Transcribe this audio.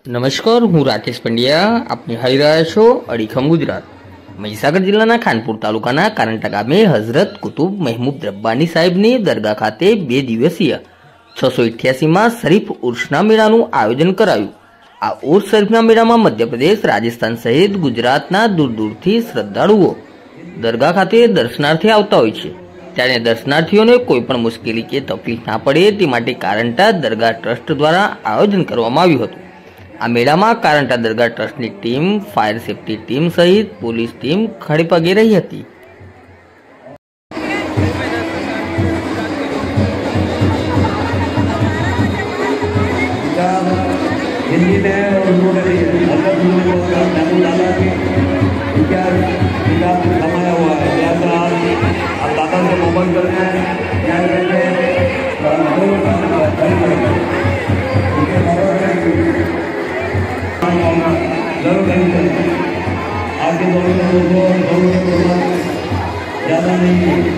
નમસ્કાર, હું રાકેશ પંડ્યા. આપને હાઈ રહ્યા છો અડીખમ ગુજરાત. મહીસાગર જિલ્લાના ખાનપુર તાલુકાના કારંટા ગામે હઝરત કુતુબ મહેમૂદ રબ્બાની સાહેબની દરગાહ ખાતે 2 દિવસીય 688માં શરીફ ઉર્સના મેળાનું આયોજન કરાયું. આ ઉર્સ શરીફના મેળામાં મધ્યપ્રદેશ, રાજસ્થાન સહિત ગુજરાતના દૂર દૂરથી શ્રદ્ધાળુઓ દરગાહ ખાતે દર્શનાર્થે આવતા હોય છે. ત્યારે દર્શનાર્થીઓને કોઈ પણ મુશ્કેલી કે તકલીફ ના પડે તે માટે કારંટા દરગાહ ટ્રસ્ટ દ્વારા આયોજન કરવામાં આવ્યું હતું. આ મેળામાં કારંટા દરગાહ ટ્રસ્ટની ટીમ, ફાયર સેફટી ટીમ સહિત પોલીસ ટીમ ખડેપગે રહી હતી. हिंदी में और उर्दू में भी अगर महमूद दादा की इनका किताब कमाया हुआ है। लिहाजा आप दादा से मोहब्बत करते हैं, क्या कहते हैं जरूर कहीं करें। आपके दोनों ज़्यादा नहीं